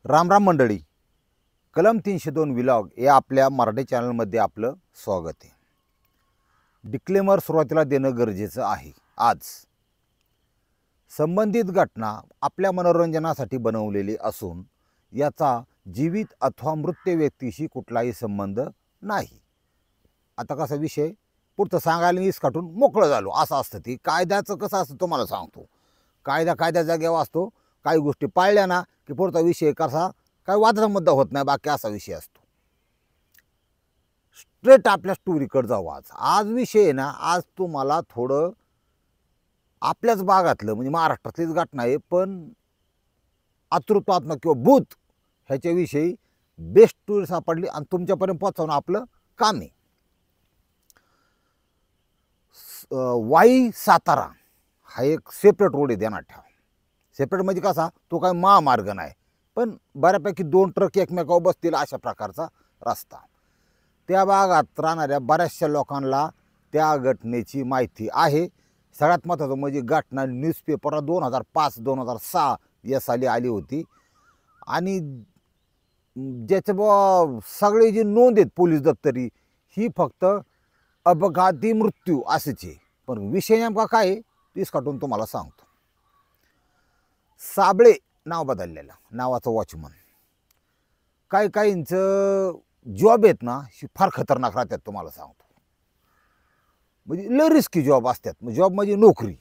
राम राम मंडळी, कलम 302 व्लॉग या आपल्या मराठी चॅनलमध्ये आपलं स्वागत आहे. डिक्लेमर सुरुवातीला देणं गरजेचं आहे. आज संबंधित घटना आपल्या मनोरंजनासाठी बनवलेली असून याचा जीवित अथवा मृत व्यक्तीशी कुठलाही संबंध नाही. आता कसा विषय पुढचं सांगायला मीच काटून मोकळं झालो असं असतं. ती कायद्याचं कसं असतं तुम्हाला सांगतो. कायद्या जागेवर असतो. काही गोष्टी पाळल्या ना की पुढचा विषय कसा काय वादाचा मुद्दा होत नाही, बाकी असा विषय असतो. स्ट्रेट आपल्या स्टोरीकडे जाऊ. आज विषय आहे ना, आज तुम्हाला थोडं आपल्याच भागातलं म्हणजे महाराष्ट्रातलीच घटना आहे, पण आतृत्वात्मक किंवा भूत ह्याच्याविषयी बेस्ट स्टोरी सापडली आणि तुमच्यापर्यंत पोहोचवणं आपलं काम आहे. वाई सातारा हा एक सेपरेट रोड आहे, ध्यानात ठेवा. सेपरेट म्हणजे कसा, तो काय महामार्ग नाही, पण बऱ्यापैकी 2 ट्रक एकमेकावर बसतील अशा प्रकारचा रस्ता. त्या भागात राहणाऱ्या बऱ्याचशा लोकांना त्या घटनेची माहिती आहे. सगळ्यात महत्त्वाचं म्हणजे घटना न्यूजपेपरला 2005-2006 या साली आली होती आणि ज्याच्या सगळे जी नोंद आहेत पोलीस दप्तरी ही फक्त अपघाती मृत्यू असेच आहे. पण विषय नेमका काय आहे तीच काटून तुम्हाला सांगतो. साबळे नाव बदललेलं नावाचं वॉचमन, काहींचं जॉब आहेत ना फार खतरनाक राहतात तुम्हाला सांगतो. म्हणजे लय रिस्की जॉब असतात. जॉब म्हणजे नोकरी.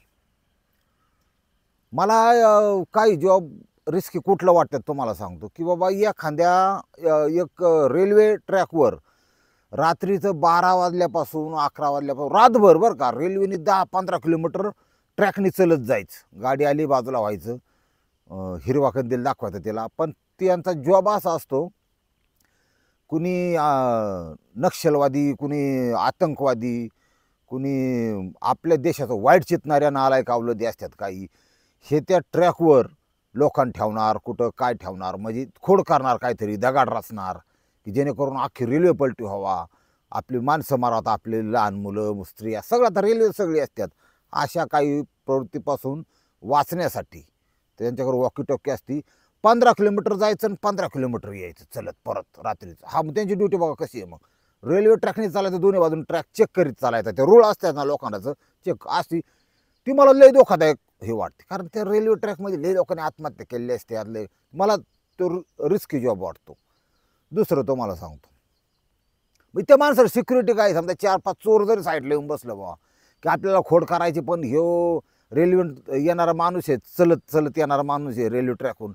मला काही जॉब रिस्की कुठलं वाटतात तुम्हाला सांगतो की बाबा एखाद्या एक रेल्वे ट्रॅकवर रात्रीचं 12 वाजल्यापासून 11 वाजल्यापासून रातभर बरं का रेल्वेने 10-15 किलोमीटर ट्रॅकने चलत जायचं. गाडी आली बाजूला व्हायचं, हिरवा कंदील दाखवायचं त्याला. पण त्यांचा जॉब असा असतो, कुणी नक्षलवादी, कुणी आतंकवादी, कुणी आपल्या देशाचं वाईट चितणाऱ्या नालायक अवलंदी असतात काही, हे त्या ट्रॅकवर लोकांना ठेवणार, कुठं काय ठेवणार, म्हणजे खोड करणार, काहीतरी दगाड रचणार की जेणेकरून अख्खी रेल्वे पलटी व्हावा, आपली माणसं मारावं, आपले लहान मुलं स्त्रिया सगळं आता रेल्वे सगळी असतात. अशा काही प्रवृत्तीपासून वाचण्यासाठी त्यांच्याकडे वॉकी टॉकी असती. 15 किलोमीटर जायचं आणि 15 किलोमीटर यायचं चलत परत रात्रीचं. हा मग त्यांची ड्युटी बघा कशी आहे. मग रेल्वे ट्रॅकने चालायचं, दोन्ही बाजून ट्रॅक चेक करीत चालायचं. ते रूळ असतात ना लोकांचं चेक असती, ती मला लय धोकादायक हे वाटते. कारण त्या रेल्वे ट्रॅकमध्ये लय लोकांनी आत्महत्या केलेली असते. यातले मला तो रिस्की जॉब वाटतो. दुसरं तुम्हाला सांगतो, मग त्या माणसाला सिक्युरिटी काय, समजा 4-5 चोर जरी साईडला येऊन बसलं बाबा की आपल्याला खोड करायची, पण ह्यो रेल्वे येणारा माणूस आहे, चलत येणारा माणूस आहे रेल्वे ट्रॅकहून,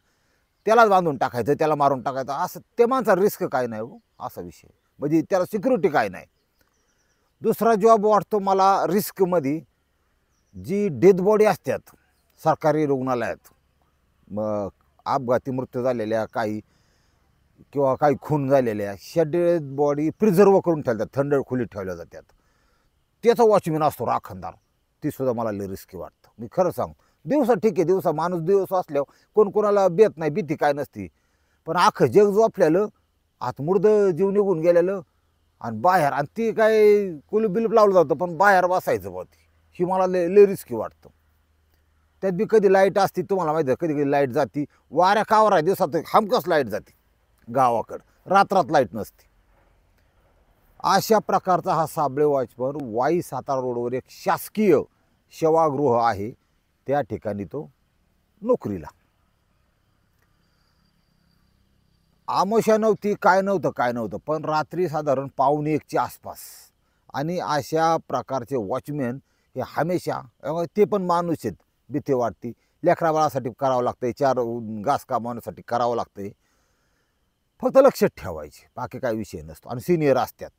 त्यालाच बांधून टाकायचं, त्याला मारून टाकायचं, असं त्या माणसाला रिस्क काय नाही हो, असा विषय. म्हणजे त्याला सिक्युरिटी काय नाही. दुसरा जॉब वाटतो मला रिस्कमध्ये, जी डेड बॉडी असतात सरकारी रुग्णालयात, मग अपघाती मृत्यू झालेल्या काही किंवा काही खून झालेल्या, ह्या डेड बॉडी प्रिझर्व करून ठेवतात, थंड खोलीत ठेवल्या जातात. त्याचा वॉचमॅन असतो राखणदार, ती सुद्धा मला लय रिस्की वाटतं. मी खरं सांगू, दिवसा ठीक आहे, दिवसा माणूस दिवस असल्यावर कोण कोणाला बेत नाही, भीती काय नसती. पण अख्खं जग झोपलेलं, आतमुर्द जीव निघून गेलेलं आणि बाहेर, आणि ती काय कुलूप बिलूप लावलं जातं पण बाहेर बसायचं बघ, ही मला लय रिस्की वाटतं. त्यात बी कधी लाईट असती तुम्हाला माहिती आहे, कधी कधी लाईट जाती. वाऱ्या कावर आहे, दिवसात हमकच लाईट जाते गावाकडं, रात्रात लाईट नसते. अशा प्रकारचा हा साबळे वॉचमन वाई सातारा रोडवर एक शासकीय सेवागृह आहे, त्या ठिकाणी तो नोकरीला. आमोशा नव्हती, काय नव्हतं, पण रात्री साधारण 1:45च्या आसपास. आणि अशा प्रकारचे वॉचमॅन हे हमेशा, ते पण माणूस आहेत, भीती वाटते. लेकरा बाळासाठी करावं लागतंय, 4 घास कामावण्यासाठी करावं लागतंय. फक्त लक्षात ठेवायचे, बाकी काय विषय नसतो. आणि सिनियर असतात,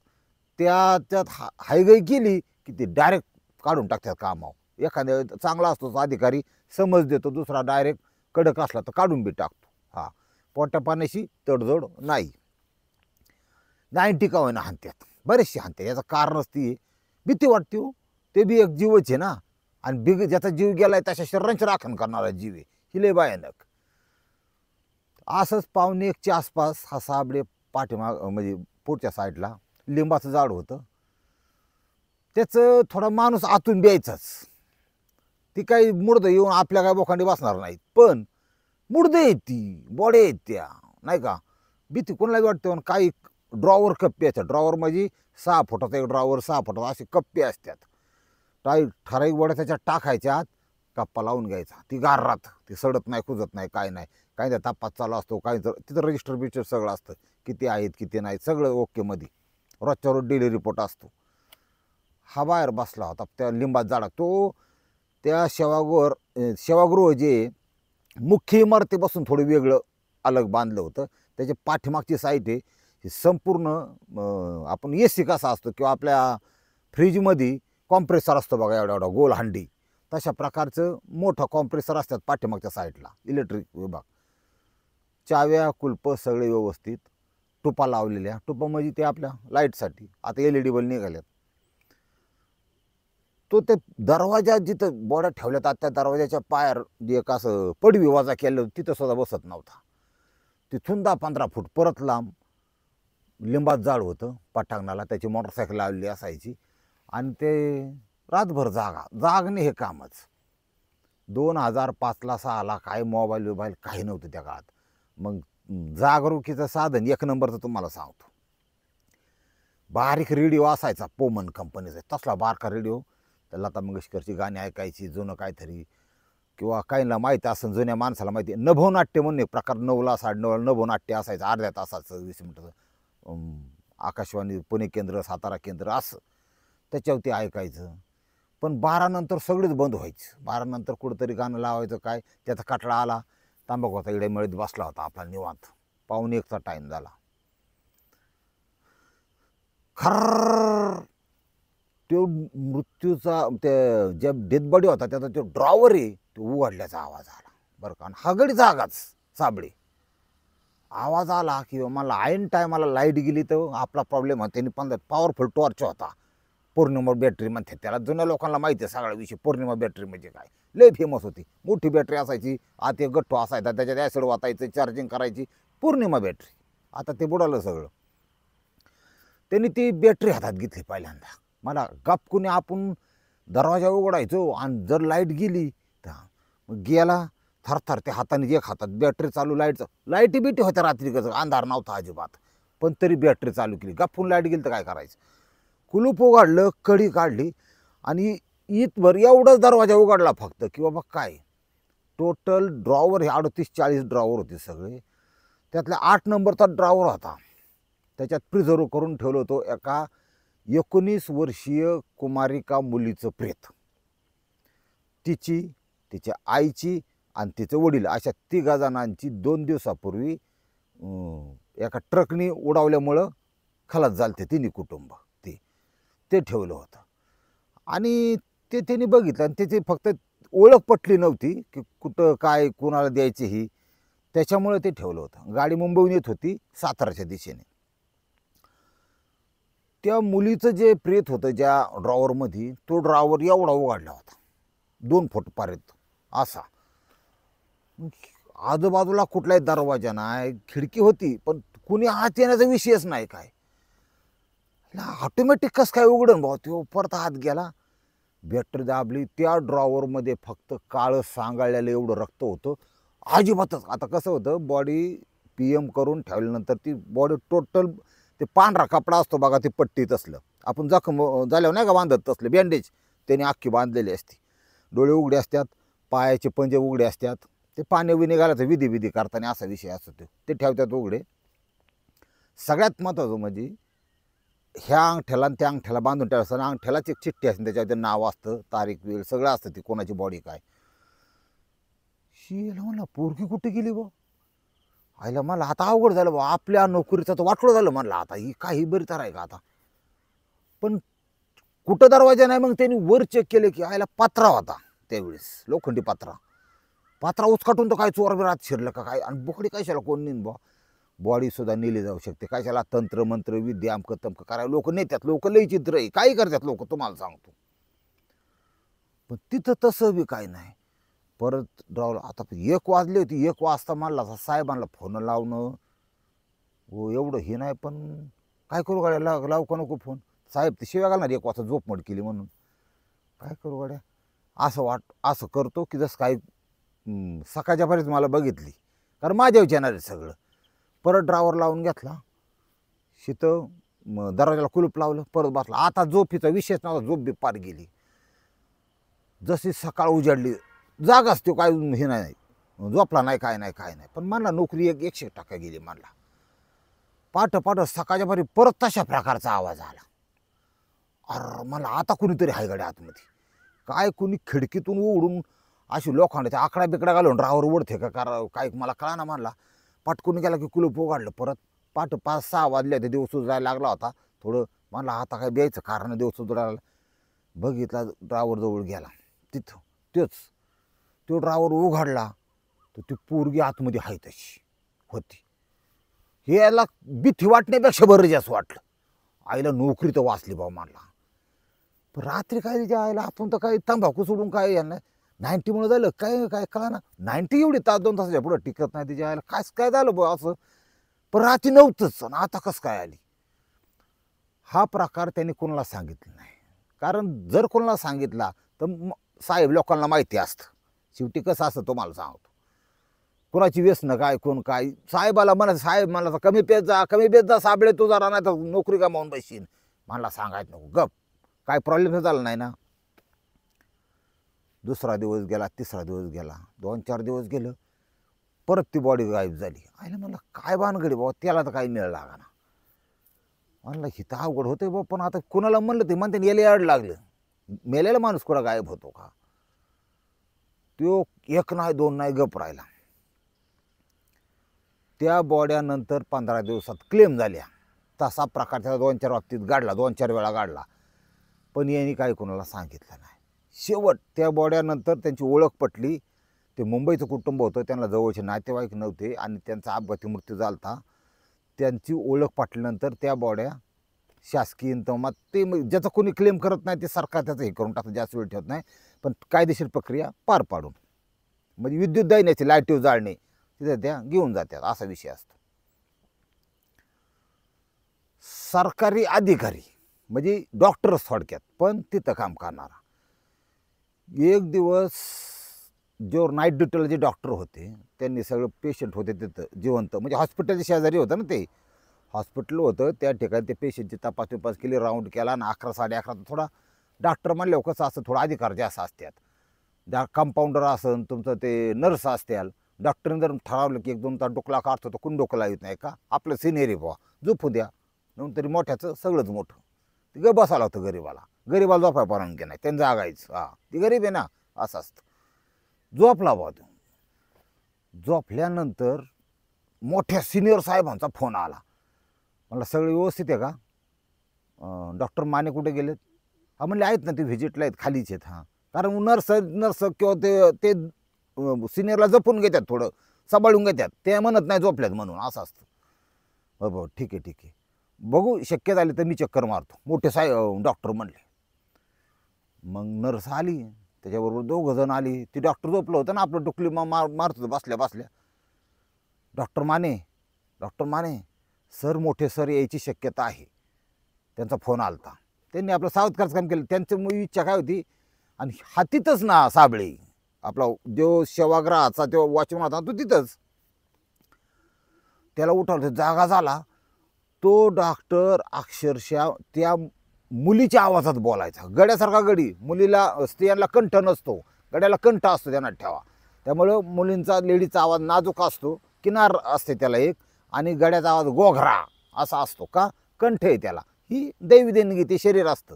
त्यात हायगई केली की ते डायरेक्ट काढून टाकतात कामावर. एखाद्या चांगला असतो अधिकारी, समज देतो, दुसरा डायरेक्ट कडक असला तर काढून बी टाकतो. हा, पोटा पाण्याशी तडजोड नाही. 90 का होईना हाणत्यात, बरेचसे हाणत्यात. याचं कारणच ती भीती वाटते हो. ते बी एक जीवच आहे ना, आणि ज्याचा जीव गेलाय तशा शरीरांची राखण करणारा जीव आहे, ही लय भयानक. असंच 1:45च्या आसपास हा साबळे पाठीमाग म्हणजे पुढच्या साईडला लिंबाचं झाड होतं, त्याचं थोडा माणूस आतून द्यायचाच. ती काही मुर्द येऊन आपल्या काय बोखांडी बसणार नाहीत, पण मुर्दे आहेत, ती बॉडी आहेत त्या, नाही का. भीती कोणाला वाटते पण काही ड्रॉवर कप्पे असतात. ड्रॉवर म्हणजे 6 फुटाचा एक ड्रॉवर, 6 फुटाचा असे कप्पे असतात. ठराविक वड्या त्याच्यात टाकायच्या, कप्पा लावून घ्यायचा. ती गार राहत, ती सडत नाही, कुजत नाही, काय नाही. काही त्या तापात चालू असतो, काही तिथं रजिस्टर बिस्टर सगळं असतं, किती आहेत किती नाहीत सगळं ओकेमध्ये. रोजच्या रोज डेली रिपोर्ट असतो. हा बाहेर बसला होता त्या लिंबात झाडात. तो त्या सेवागृह जे मुख्य इमारतीपासून थोडं वेगळं अलग बांधलं होतं. त्याच्या पाठीमागची साईट आहे ही संपूर्ण आपण ए सी कसा असतो किंवा आपल्या फ्रीजमध्ये कॉम्प्रेसर असतो बघा, एवढा एवढा गोल हंडी, तशा प्रकारचं मोठं कॉम्प्रेसर असतात पाठीमागच्या साईडला. इलेक्ट्रिक विभाग, चाव्या कुलप सगळे व्यवस्थित, टुपा लावलेल्या. टुपा म्हणजे ते आपल्या लाईटसाठी. आता LED बल्ब निघाल्यात. तो ते दरवाजा जिथं बोड्या ठेवल्यात त्या दरवाजाच्या पायावर जे एक असं पडवी वाजा केलं तिथं सुद्धा बसत नव्हता. तिथून 10-15 फूट परत लांब लिंबात झाड होतं पटांगणाला. त्याची मोटरसायकल लावलेली असायची आणि ते रातभर जागणे हे कामच. 2005ला 6ला काय मोबाईल काही नव्हतं त्या काळात. मग जागरूकीचं साधन एक नंबरचं तुम्हाला सांगतो. बारीक रेडिओ असायचा पोमन कंपनीचा, तसला बारका रेडिओ. लता मंगेशकरची गाणी ऐकायची, जुनं काहीतरी, किंवा काहींना माहिती असेल, जुन्या माणसाला माहिती नभोनाट्य म्हणून एक प्रकार 9ला 9:30ला नभोनाट्य असायचं, अर्ध्या तासाचं 20 मिनिटाचं. आकाशवाणी पुणे केंद्र, सातारा केंद्र असं त्याच्यावरती ऐकायचं. पण 12 नंतर सगळेच बंद व्हायचं. 12 नंतर कुठंतरी गाणं लावायचं, काय त्याचा कटळा आला. तांबाखूचा इडे मिळत बसला होता आपला निवांत. 1:15चा टाईम झाला. खर्र तो मृत्यूचा ते जे डेथ बॉडी होता त्याचा तो ड्रॉवर आहे तो उघडल्याचा आवाज आला बरं का. आणि हगडी जागाच साबळे. आवाज आला की मला ऐन टायमाला लाईट गेली तर आपला प्रॉब्लेम होता. त्यांनी 15 पॉवरफुल टॉर्च होता, पौर्णिमा बॅटरी म्हणते त्याला. जुन्या लोकांना माहिती आहे सगळा विषय. पौर्णिमा बॅटरी म्हणजे काय, लय फेमस होती. मोठी बॅटरी असायची, आत एक गठ्ठो असायचा, त्याच्यात ॲसिड वाचायचं, चार्जिंग करायची. पौर्णिमा बॅटरी. आता ते बुडालं सगळं. त्यांनी ती बॅटरी हातात घेतली पहिल्यांदा. मला गपकुने आपण दरवाजा उघडायचो आणि जर लाईट गेली तर मग गेला थरथर. त्या हाताने एक हातात बॅटरी चालू, लाईटी बिटी होत्या रात्री, कसं अंधार नव्हता अजिबात, पण तरी बॅटरी चालू केली. गपकून लाईट गेली तर काय करायचं. कुलूप उघडलं, कडी काढली आणि इथभर एवढंच दरवाजा उघडला फक्त की बाबा काय. टोटल ड्रॉवर हे 38-40 ड्रॉवर होते सगळे. त्यातल्या 8 नंबरचा ड्रॉवर होता. त्याच्यात प्रिझर्व करून ठेवलं होतं एका 19 वर्षीय कुमारिका मुलीचं प्रेत. तिची, तिच्या आईची आणि तिचे वडील अशा 3 जणांची 2 दिवसापूर्वी एका ट्रकनी उडावल्यामुळं खलास झालते 3 कुटुंब. ते ठेवलं होतं. आणि ते त्यांनी बघितलं आणि त्याची फक्त ओळख पटली नव्हती की कुठं काय कोणाला द्यायची ही, त्याच्यामुळे ते ठेवलं होतं. गाडी मुंबईहून येत होती साताराच्या दिशेने. त्या मुलीचं जे प्रेत होतं ज्या ड्रॉवरमध्ये, तो ड्रॉवर एवढा उघडला होता 2 फूट पर्यंत असा. आजूबाजूला कुठलाही दरवाजा नाही, खिडकी होती पण कुणी आत येण्याचा विषयच नाही. काय ऑटोमॅटिक कसं काय उघडून भाऊ. तो परत हात गेला, बॅटरी दाबली. त्या ड्रॉवरमध्ये फक्त काळं सांगाळलेलं एवढं रक्त होतं अजिबातच. आता कसं होतं, बॉडी PM करून ठेवल्यानंतर ती बॉडी टोटल ते पांढरा कपडा असतो बघा, ते पट्टी तसलं आपण जखम झाल्यावर नाही का बांधत तसलं बँडेज, त्याने अख्खी बांधलेली असते. डोळे उघडे असतात, पायाचे पंजे उघडे असतात. ते पाणी विणी घालायचं विधी करताना असा विषय असतो. ते ठेवतात उघडे. सगळ्यात महत्त्वाचं म्हणजे ह्या अंगठ्याला आणि त्या अंगठ्याला बांधून ठेवायचं. अंगठ्यालाच एक चिठ्ठी असते, त्याच्यावर नाव असतं, तारीख वेळ सगळं असतं, ती कोणाची बॉडी काय. शी म्हणलं पोरगी कुठे गेली बा. आईला मला आता अवघड झालं बा. आपल्या नोकरीचं तर वाटलं झालं म्हणलं. आता ही काही बरी तर आहे का आता. पण कुठं दरवाजा नाही. मग त्यांनी वर चेक केले की आईला पत्रा होता त्यावेळेस, लोखंडी पत्रा उचकाटून तर काय चोर बिरात शिरलं का काय. आणि बोकडी कशाला कोण नेईन बा. बॉडीसुद्धा नेली जाऊ शकते. कशाला तंत्र मंत्र विद्या अमकं तमकं करायला लोक नेतात. लोक लई चित्र आहे, काही करतात लोक, तुम्हाला सांगतो. पण तिथं तसं बी काय नाही. परत ड्रॉवर आता 1 वाजले होते. 1 वाजता म्हणला साहेबांना फोन लावणं हो एवढं हे नाही. पण काय करू गाड्या, लावू का नको फोन. साहेब ते शिव्या घालणार 1 वाजता झोपमोड केली म्हणून. काय करू गाड्या, असं करतो की जसं काय सकाळच्यापर्यंत मला बघितली, कारण माझ्या विचारणार आहे सगळं. परत ड्रायव्हर लावून घेतला, शितं दरवाजाला कुलूप लावलं, परत बसला. आता झोपीचा विषयच नव्हता, झोप बी पार गेली. जशी सकाळ उजाडली जागाच तो काय हे नाही, झोपला नाही, काय नाही काय नाही. पण म्हणला नोकरी 100% गेली म्हणला. पाठ सकाळच्या पारी परत तशा प्रकारचा आवाज आला. अरे मला आता कुणीतरी हाय गाडी आतमध्ये. काय कुणी खिडकीतून उडून अशी लोखंडाच्या आकडा बिकडा घालून ड्रायव्हर ओढते का काय मला कळा ना. म्हणला पटकून गेला की कुलूप उघडलं. परत 5-6 वाजले ते दिवस उजायला लागला होता थोडं. म्हणला आता काय द्यायचं कारण दिवस उजायला. बघितला ड्रायव्हर जवळ गेला, तिथं तो ड्रायव्हर उघडला तर ती पोरगी आतमध्ये आहे तशी होती. हे याला भीती वाटण्यापेक्षा बरं जास्त वाटलं. आईला नोकरी तर वाचली बाबा म्हणला. पण रात्री काय तिच्या आईला आपण तर काय तंबाखू सोडून काय यांना 90 झालं काय काय कळा ना. 90 एवढी 2 तासाच्या पुढं टिकत नाही तिच्या आईला. काय झालं बा असं. पण रात्री नव्हतंच आणि आता कसं काय आली. हा प्रकार त्यांनी कोणाला सांगितलं नाही. कारण जर कोणाला सांगितला तर साहेब लोकांना माहिती असतं. शेवटी कसं असतं तुम्हाला सांगतो. कोणाची व्यसनं काय कोण काय. साहेबाला म्हणा साहेब मला कमी पेज जा साबळे तू जरा नाही तर नोकरी गमावून बसशील. मला सांगायचं नको गप. काय प्रॉब्लेम झाला नाही ना. दुसरा दिवस गेला, तिसरा दिवस गेला, 2-4 दिवस गेलं, परत ती बॉडी गायब झाली. आईला म्हणलं काय भानगडी बाबा, त्याला तर काही मिळ लागा ना. म्हणलं हिथं अवघड होते बाबा. पण आता कुणाला म्हणलं ते म्हणते याला याड लागलं. मेलेला माणूस कुणा गायब होतो का. तो 1 नाही 2 नाही गप राहिला. त्या बॉड्यानंतर 15 दिवसात क्लेम झाल्या. तसा प्रकार त्याला 2-4 बाबतीत गाडला, 2-4 वेळा गाडला. पण यांनी काही कोणाला सांगितलं नाही. शेवट त्या बॉड्यानंतर त्यांची ओळख पटली. ते मुंबईचं कुटुंब होतं, त्यांना जवळचे नातेवाईक नव्हते आणि त्यांचा अपघाती मृत्यू झाला होता. त्यांची ओळख पटल्यानंतर त्या बॉड्या शासकीय इंतमात ते ज्याचा कोणी क्लेम करत नाही ते सरकार त्याचं हे करून टाकतं, जास्त वेळ ठेवत नाही. पण कायदेशीर प्रक्रिया पार पाडून म्हणजे विद्युत दैन्याची लाईटीव जाळणे तिथे त्या घेऊन जातात असा विषय असतो. सरकारी अधिकारी म्हणजे डॉक्टरच थोडक्यात, पण तिथं काम करणारा. एक दिवस जो नाईट ड्युटीला जे डॉक्टर होते त्यांनी सगळं पेशंट होते तिथं जिवंत, म्हणजे हॉस्पिटलच्या शेजारी होतं ना ते हॉस्पिटल होतं. त्या ठिकाणी ते पेशंटची तपास केली, राऊंड केला आणि 11-11:30 थोडा डॉक्टर म्हणल्यावर कसं असतं थोडा अधिकार जास्त असतात. कंपाऊंडर असन तुमचं ते नर्स असतील. डॉक्टरने जर ठरवलं की 1-2 तास डोकला काढतो तर कोण डोकं लावत नाही का, आपलं सिनेरी बुवा झोपू द्या. नंतर मोठ्याचं सगळंच मोठं ते ग बसायला होतं गरीबाला झोपाय परवानगी नाही, त्यांचं जागायचं. ती गरीब आहे ना असं असतं. झोपला बुवा तो. झोपल्यानंतर मोठ्या सिनियर साहेबांचा फोन आला. मला सगळं व्यवस्थित आहे का, डॉक्टर माने कुठे गेलेत. म्हणले आहेत ना ते व्हिजिटला आहेत खालीच आहेत. कारण नर्स किंवा ते सिनियरला जपून घेतात, थोडं सांभाळून घेतात, ते म्हणत नाही झोपल्यात म्हणून असं असतं. हो ठीक आहे बघू शक्य झाले तर मी चक्कर मारतो, मोठे डॉक्टर म्हणले. मग नर्स आली, त्याच्याबरोबर 2 जण आली. ती डॉक्टर झोपलं होतं ना आपलं डुकली मारत होतं बसल्या. डॉक्टर माने सर मोठे सर यायची शक्यता आहे, त्यांचा फोन आलता. त्यांनी आपलं सावधकारचं काम केलं. त्यांचं इच्छा काय होती आणि हातीतच ना साबळे आपला जो सेवाग्रहाचा तो वॉचमन होता तो तिथंच. त्याला उठवलं, जागा झाला. तो डॉक्टर अक्षरशः त्या मुलीच्या आवाजात बोलायचा. गड्यासारखा गडी. मुलीला स्त्रियांना कंठ नसतो, गड्याला कंठ असतो त्यांना ठेवा. त्यामुळं मुलींचा लेडीचा आवाज नाजूक असतो, किनार असते त्याला एक, आणि गड्याचा आवाज गोघरा असा असतो का कंठ आहे त्याला. ही दैवी देणगी ते शरीर असतं.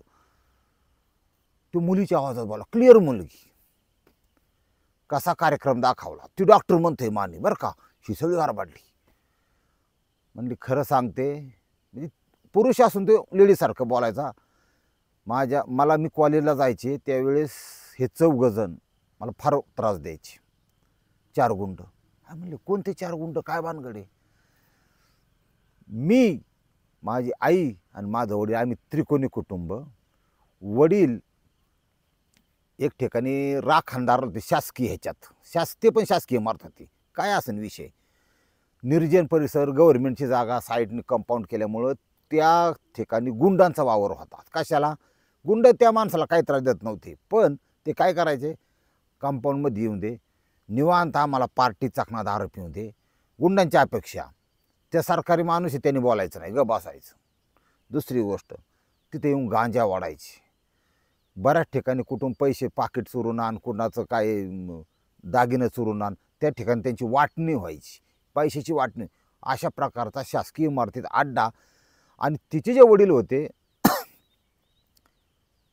तो मुलीच्या आवाजात बोला, क्लिअर मुलगी. कसा कार्यक्रम दाखवला. ती डॉक्टर म्हणते माने बरं का. ही सगळी गरबाडली. म्हणली खरं सांगते, म्हणजे पुरुष असून तो लेडीसारखं बोलायचा. मला मी कॉलेजला जायचे त्यावेळेस हे 4 जण मला फार त्रास द्यायचे. 4 गुंड. म्हणले कोणते 4 गुंड, काय भानगडे. मी, माझी आई आणि माझं वडील, आम्ही त्रिकोणी कुटुंब. वडील एक ठिकाणी राखणदार होते शासकीय ह्याच्यात, ते पण शासकीय इमारत होती. काय असेल विषय, निर्जन परिसर, गव्हर्नमेंटची जागा, साईडने कंपाऊंड केल्यामुळं त्या ठिकाणी गुंडांचा वावर होता. कशाला, गुंड त्या माणसाला काही त्रास देत नव्हते, पण ते काय करायचे, कंपाऊंडमध्ये येऊन दे, निवांत आम्हाला पार्टी चाकणा दारू पिऊन दे, गुंडांच्या अपेक्षा. त्या सरकारी माणूस आहे त्यांनी बोलायचं नाही, ग बसायचं. दुसरी गोष्ट, तिथे येऊन गांजा वाढायची. बऱ्याच ठिकाणी कुठून पैसे पाकिट चोरून आण, कुणाचं काय दागिनं चोरून आण, त्या ठिकाणी त्यांची वाटणी व्हायची, पैशाची वाटणी. अशा प्रकारचा शासकीय इमारतीत अड्डा. आणि तिचे जे वडील होते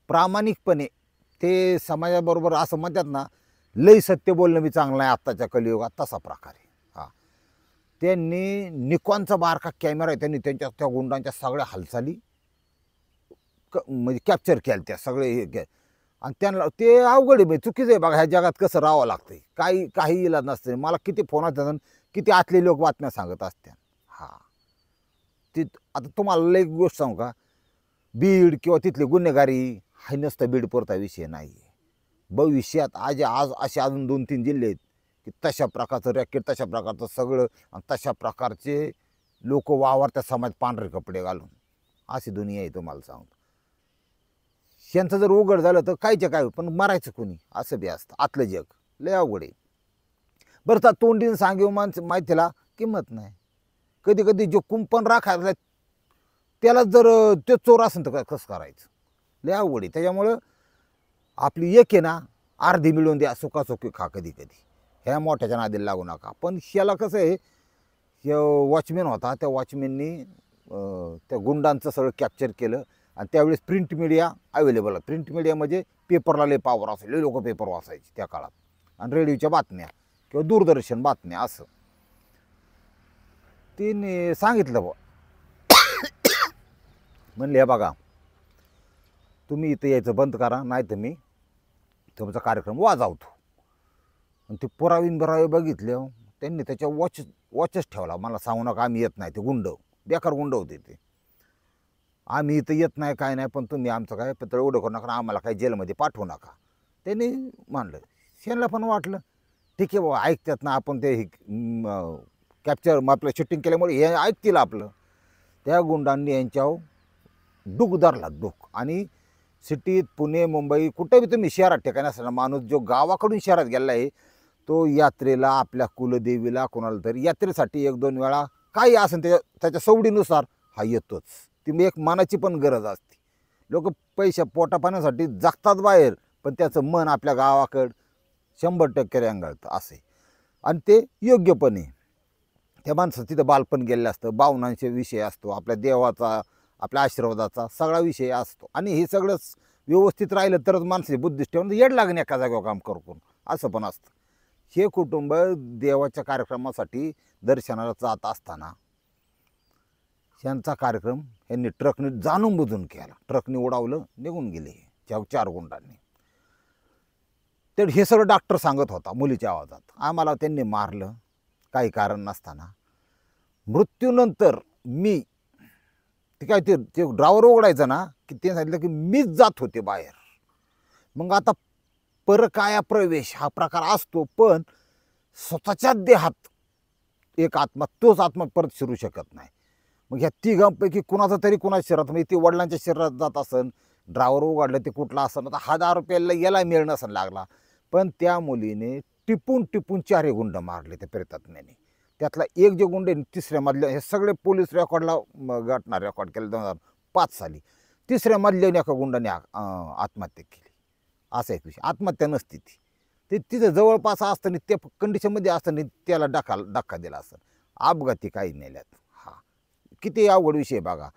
प्रामाणिकपणे ते समाजाबरोबर असं म्हणतात ना, लई सत्य बोलणं मी चांगलं आहे आत्ताच्या कलियुगात, तसा प्रकारे. हां, त्यांनी निकॉनचा बारका कॅमेरा आहे, त्यांनी त्यांच्या त्या गुंडांच्या सगळ्या हालचाली म्हणजे कॅप्चर केल्या त्या सगळे हे. आणि त्यांना ते अवघड आहे, चुकीचं आहे बघा. ह्या जगात कसं राहावं लागतं, काही इलाज नसतं. मला किती फोन येतात, किती आतले लोक बातम्या सांगत असतात. हां, ती आता तुम्हाला एक गोष्ट सांगू का, बीड किंवा तिथली गुन्हेगारी हा नसतं बीडपुरता विषय नाही आहे. भविष्यात आज असे अजून 2-3 जिल्हे आहेत की तशा प्रकारचं रॅकेट, तशा प्रकारचं सगळं, आणि तशा प्रकारचे लोक वावरत्या समाज पांढरे कपडे घालून. अशी दुनिया आहे तुम्हाला सांगतो. यांचं जर उघड झालं तर कायच्या काय, पण मरायचं कोणी असं बी असतं. आतलं जग लय अवघड आहे. बरं, तर तोंडीनं सांगेव माहितीला किंमत नाही. कधी कधी जो कुंपण राखायला त्याला जर ते चोर असेल तर कसं करायचं, लय अवघड आहे. त्याच्यामुळं आपली एक आहे ना, अर्धी मिळवून द्या, सुखासुखी खा. कधी कधी ह्या मोठ्याच्या नादीला लागू नका. पण ह्याला कसं आहे, हे वॉचमॅन होता, त्या वॉचमॅननी त्या गुंडांचं सगळं कॅप्चर केलं. आणि त्यावेळेस प्रिंट मीडिया अवेलेबल आहे. प्रिंट मीडिया म्हणजे पेपरला लय पावर असायचे, लोक पेपर वाचायचे त्या काळात. आणि रेडिओच्या बातम्या किंवा दूरदर्शन बातम्या असं. तिने सांगितलं बा म्हणले, हे बघा तुम्ही इथं यायचं बंद करा, नाही तर मी तुमचा कार्यक्रम वाजवतो. आणि ते पुरावे बघितले, त्यांनी त्याच्या वॉचच ठेवला. मला सांगू नका, आम्ही येत नाही. ते गुंड, बेकार गुंड होते ते. आम्ही इथं येत नाही काय नाही, पण तुम्ही आमचं काय पत्र एवढं करू नका, आम्हाला काही जेलमध्ये पाठवू नका. त्यांनी मानलं. शेनला पण वाटलं ठीक आहे बाबा, ऐकतात ना, आपण ते कॅप्चर आपलं शूटिंग केल्यामुळे हे ऐकतील आपलं. त्या गुंडांनी यांच्यावर डूक धरला, डूक. आणि सिटीत, पुणे, मुंबई, कुठं बी तुम्ही शहरात ठिकाणी असताना, माणूस जो गावाकडून शहरात गेला आहे तो यात्रेला, आपल्या कुलदेवीला, कोणाला तरी यात्रेसाठी 1-2 वेळा काही असेल त्याच्या सवडीनुसार हा येतोच. ती एक मनाची पण गरज असते. लोक पैशा पोटापाण्यासाठी जगतात बाहेर, पण त्याचं मन आपल्या गावाकडं 100% रेंगाळतं असे. आणि ते योग्य पण आहे. त्या माणसाचं तिथं बालपण गेलेलं असतं, भावनांचे विषय असतो, आपल्या देवाचा, आपल्या आशीर्वादाचा सगळा विषय असतो. आणि हे सगळंच व्यवस्थित राहिलं तरच माणसाची बुद्धिस्ट ठेवून येड लागणे एका जागेवर काम करून असं पण असतं. हे कुटुंब देवाच्या कार्यक्रमासाठी दर्शनाला जात असताना त्यांचा कार्यक्रम यांनी ट्रकने जाणून बुजून केला. ट्रकने उडावलं, निघून गेले 4 गुंडांनी. तर हे सगळं डॉक्टर सांगत होता मुलीच्या आवाजात. आम्हाला त्यांनी मारलं काही कारण नसताना. मृत्यूनंतर मी ते काय ते ड्रायव्हर उघडायचं ना, की ते सांगितलं की मीच जात होते बाहेर. मग आता परकाया प्रवेश हा प्रकार असतो, पण स्वतःच्या देहात एक आत्मा, तोच आत्मा परत शिरू शकत नाही. मग ह्या तिघांपैकी कुणाचं तरी कुणाच्या शरीरात, म्हणजे ते वडिलांच्या शरीरात जात असन, ड्रायव्हर उघडलं ते कुठला असन, आता 1000 रुपयाला याला मिळ नसन लागला. पण त्या मुलीने टिपून 4 गुंड मारले त्या प्रेतात्म्याने. त्यातला एक जे गुंड आहे 3ऱ्या मधल्या, हे सगळे पोलीस रेकॉर्डला घटना रेकॉर्ड केलं 2005 साली. 3ऱ्या मधल्याने एका गुंडाने आत्महत्या केली. असा एक विषय. आत्महत्या नसती ती, तिथं जवळपास असताना, त्या कंडिशनमध्ये असताना त्याला धक्का दिला असेल. अपघाती काही नेल्यात. हा किती अवघड विषय बघा.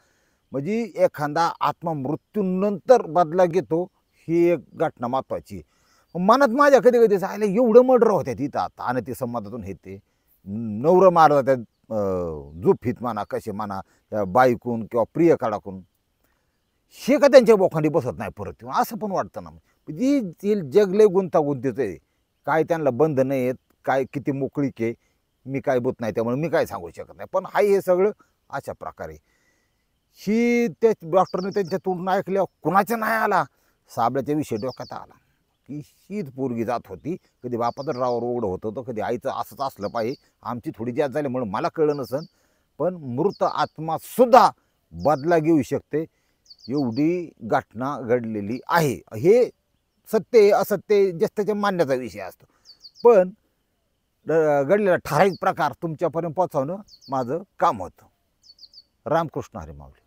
म्हणजे एखादा आत्मा मृत्यूनंतर बदला घेतो, ही एक घटना महत्त्वाची. मनात माझ्या कधी कधी जायला एवढं मर्डर होत्या तिथं आता, आणि ते संवादातून हे ते नवरं मारलं त्या झोपीत म्हणा, कसे म्हणा, त्या बाईकून किंवा प्रियकाळाकून, हे का त्यांच्या बोखांडी बसत नाही परत असं पण वाटतं ना. म्हणजे जग लय गुंतागुंतीचं आहे. काय त्यांना बंध नाही आहेत, काय किती मोकळीक आहे, मी काय बोत नाही, त्यामुळे मी काय सांगू शकत नाही. पण हाय हे सगळं अशा प्रकारे. ही त्या डॉक्टरने त्यांच्या तोंडून ऐकल्यावर कुणाच्या नाही आला, साबळ्याच्या विषय डोक्यात आला की हीच पोरगी जात होती. कधी बापाचं रावर उघडं होतं होतं, कधी आईचं असंच असलं पाहिजे. आमची थोडी जात झाली म्हणून मला कळलं नसन, पण मृत आत्मासुद्धा बदला घेऊ शकते एवढी घटना घडलेली आहे. हे सत्य असत्य जास्त त्याच्या मानण्याचा विषय असतो. पण घडलेला ठराविक प्रकार तुमच्यापर्यंत पोहोचवणं माझं काम होतं. रामकृष्ण हरी माऊली.